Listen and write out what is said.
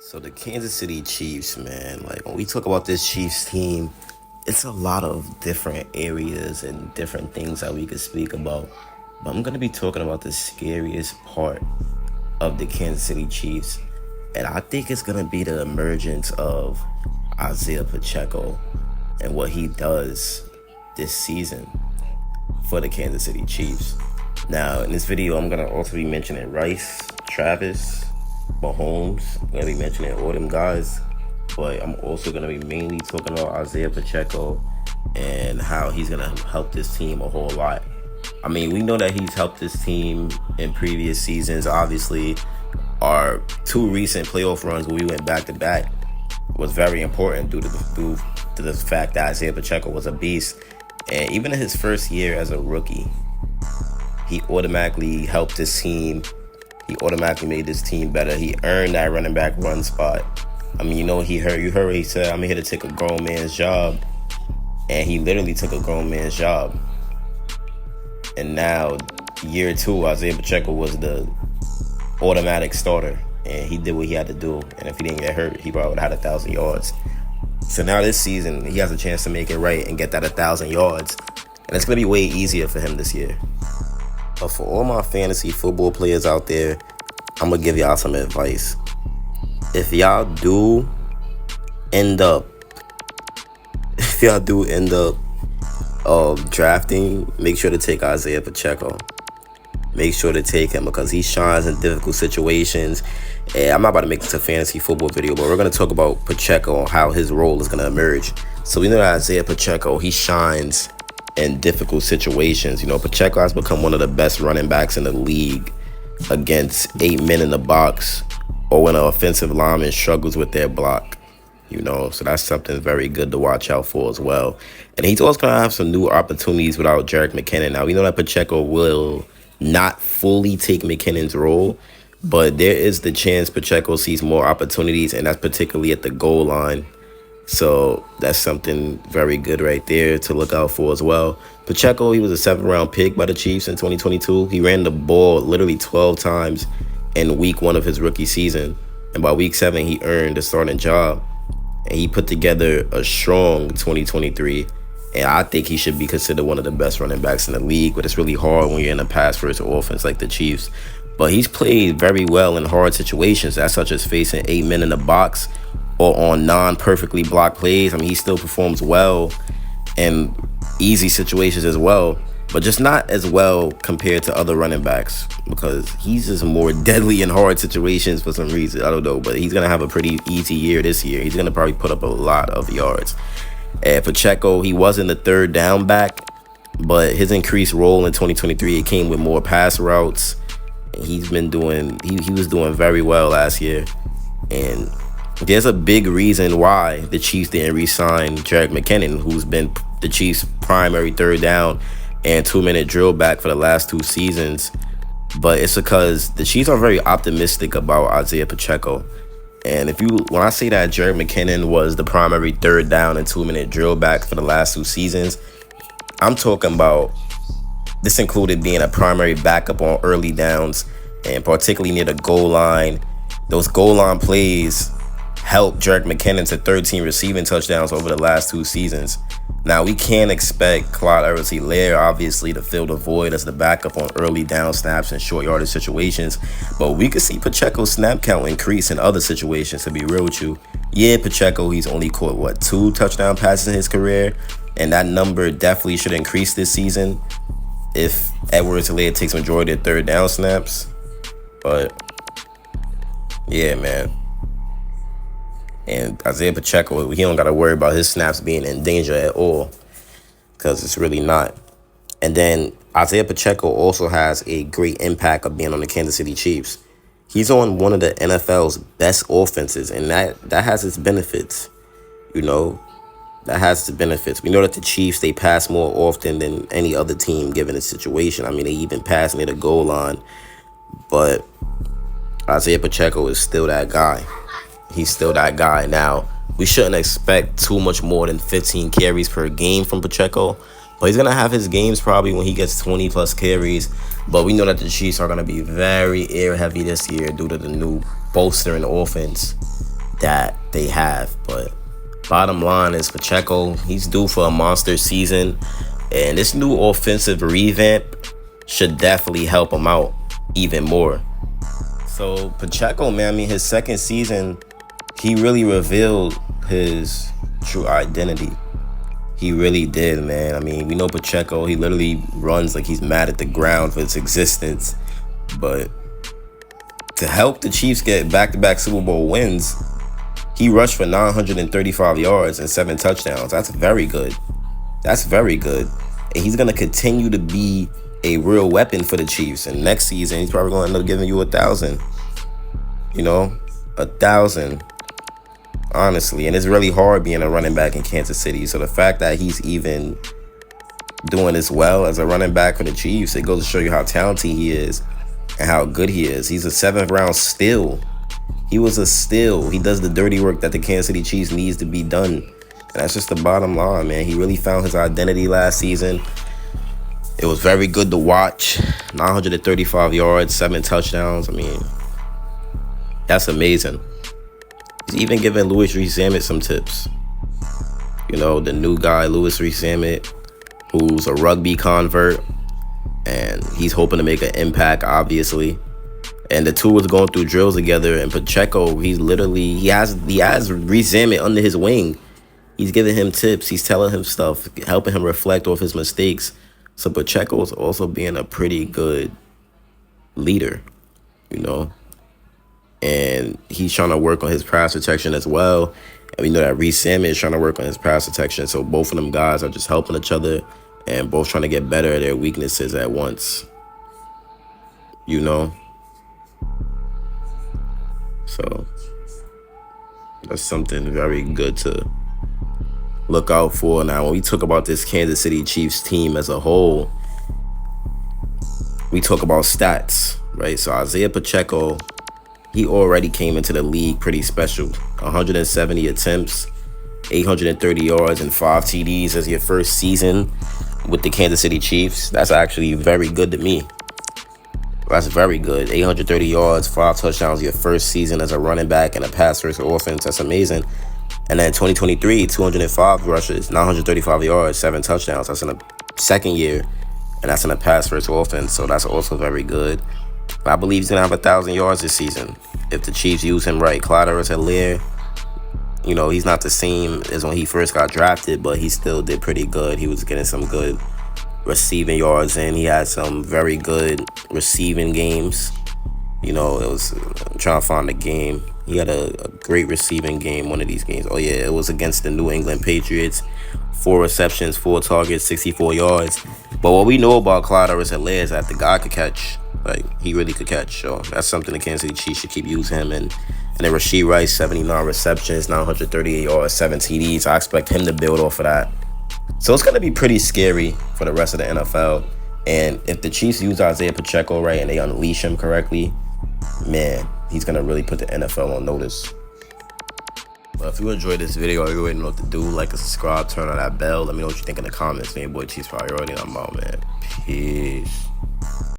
So the Kansas City Chiefs, man, like when we talk about this Chiefs team, it's a lot of different areas and different things that we could speak about. But I'm gonna be talking about the scariest part of the Kansas City Chiefs. And I think it's gonna be the emergence of Isaiah Pacheco and what he does this season for the Kansas City Chiefs. Now, in this video, I'm gonna also be mentioning Rice, Travis, Mahomes. I'm gonna be mentioning all them guys, but I'm also gonna be mainly talking about Isaiah Pacheco and how he's gonna help this team a whole lot. I mean, we know that he's helped this team in previous seasons. Obviously, our two recent playoff runs where we went back to back was very important due to the fact that Isaiah Pacheco was a beast. And even in his first year as a rookie, he automatically helped his team. He automatically made this team better. He earned that running back run spot. I mean, you heard what he said, I'm here to take a grown man's job. And he literally took a grown man's job. And now, year two, Isaiah Pacheco was the automatic starter. And he did what he had to do. And if he didn't get hurt, he probably would have had 1,000 yards. So now this season, he has a chance to make it right and get that 1,000 yards. And it's going to be way easier for him this year. But for all my fantasy football players out there, I'm going to give y'all some advice. If y'all do end up drafting, make sure to take Isaiah Pacheco. Make sure to take him because he shines in difficult situations. And I'm not about to make this a fantasy football video, but we're going to talk about Pacheco and how his role is going to emerge. So we know that Isaiah Pacheco, he shines in difficult situations. You know, Pacheco has become one of the best running backs in the league against 8 men in the box or when an offensive lineman struggles with their block. You know, so that's something very good to watch out for as well. And he's also going to have some new opportunities without Jerick McKinnon. Now, we know that Pacheco will not fully take McKinnon's role, but there is the chance Pacheco sees more opportunities, and that's particularly at the goal line. So that's something very good right there to look out for as well. Pacheco, he was a 7th-round pick by the Chiefs in 2022. He ran the ball literally 12 times in week 1 of his rookie season. And by week 7, he earned a starting job. And he put together a strong 2023. And I think he should be considered one of the best running backs in the league. But it's really hard when you're in a pass-first offense like the Chiefs. But he's played very well in hard situations, as such as facing 8 men in the box or on non-perfectly blocked plays. I mean, he still performs well in easy situations as well, but just not as well compared to other running backs because he's just more deadly in hard situations for some reason. I don't know, but he's going to have a pretty easy year this year. He's going to probably put up a lot of yards. And Pacheco, he wasn't the 3rd down back, but his increased role in 2023, it came with more pass routes. He's been doing, he was doing very well last year. And there's a big reason why the Chiefs didn't re-sign Jerick McKinnon, who's been the Chiefs' primary 3rd down and 2-minute drill back for the last 2 seasons. But it's because the Chiefs are very optimistic about Isaiah Pacheco. And when I say that Jerick McKinnon was the primary 3rd down and 2-minute drill back for the last 2 seasons, I'm talking about this included being a primary backup on early downs and particularly near the goal line. Those goal line plays helped Jerick McKinnon to 13 receiving touchdowns over the last 2 seasons. Now, we can't expect Clyde Edwards-Helaire, obviously, to fill the void as the backup on early down snaps and short yardage situations, but we could see Pacheco's snap count increase in other situations, to be real with you. Yeah, Pacheco, he's only caught, 2 touchdown passes in his career, and that number definitely should increase this season if Edwards-Helaire takes majority of 3rd down snaps. But, yeah, man. And Isaiah Pacheco, he don't got to worry about his snaps being in danger at all because it's really not. And then Isaiah Pacheco also has a great impact of being on the Kansas City Chiefs. He's on one of the NFL's best offenses, and that has its benefits. You know, that has its benefits. We know that the Chiefs, they pass more often than any other team given the situation. I mean, they even pass near the goal line. But Isaiah Pacheco is still that guy. He's still that guy. Now, we shouldn't expect too much more than 15 carries per game from Pacheco, but he's going to have his games probably when he gets 20-plus carries. But we know that the Chiefs are going to be very air-heavy this year due to the new bolster in the offense. that they have. But bottom line is Pacheco, he's due for a monster season. And this new offensive revamp should definitely help him out even more. So Pacheco, man, I mean, his second season, he really revealed his true identity. He really did, man. I mean, we know Pacheco, he literally runs like he's mad at the ground for its existence. But to help the Chiefs get back-to-back Super Bowl wins, he rushed for 935 yards and 7 touchdowns. That's very good. That's very good. And he's going to continue to be a real weapon for the Chiefs. And next season, he's probably going to end up giving you 1,000. You know, 1,000. Honestly. And it's really hard being a running back in Kansas City. So the fact that he's even doing this well as a running back for the Chiefs, it goes to show you how talented he is and how good he is. He's a 7th round steal. He was a steal. He does the dirty work that the Kansas City Chiefs needs to be done. And that's just the bottom line, man. He really found his identity last season. It was very good to watch. 935 yards, 7 touchdowns. I mean, that's amazing. He's even giving Louis Rees-Zammit some tips. You know, the new guy, Louis Rees-Zammit, who's a rugby convert. And he's hoping to make an impact, obviously. And the two was going through drills together. And Pacheco, he has Rees-Zammit under his wing. He's giving him tips. He's telling him stuff, helping him reflect off his mistakes. So Pacheco is also being a pretty good leader, you know. And he's trying to work on his pass protection as well. And we know that Rees-Zammit is trying to work on his pass protection. So both of them guys are just helping each other and both trying to get better at their weaknesses at once, you know. So that's something very good to look out for. Now, when we talk about this Kansas City Chiefs team as a whole, we talk about stats, right? So Isaiah Pacheco, he already came into the league pretty special. 170 attempts, 830 yards, and 5 TDs as your first season with the Kansas City Chiefs. That's actually very good to me. That's very good. 830 yards, 5 touchdowns your first season as a running back and a pass-first offense. That's amazing. And then 2023, 205 rushes, 935 yards, 7 touchdowns. That's in the second year, and that's in a pass-first offense, so that's also very good. But I believe he's going to have 1,000 yards this season if the Chiefs use him right. Clyde Edwards-Helaire, you know, he's not the same as when he first got drafted, but he still did pretty good. He was getting some good receiving yards, and he had some very good receiving games. You know, I'm trying to find the game. He had a great receiving game, one of these games. Oh, yeah, it was against the New England Patriots. 4 receptions, 4 targets, 64 yards. But what we know about Clyde Edwards-Helaire is that the guy could catch. Like, he really could catch. So that's something the Kansas City Chiefs should keep using him. And then Rashee Rice, 79 receptions, 938 yards, 7 TDs. I expect him to build off of that. So it's going to be pretty scary for the rest of the NFL. And if the Chiefs use Isaiah Pacheco right and they unleash him correctly, man, he's going to really put the NFL on notice. But if you enjoyed this video, you already know what to do. Like and subscribe, turn on that bell. Let me know what you think in the comments. Man, boy, Chiefs Priority. I'm out, man. Peace.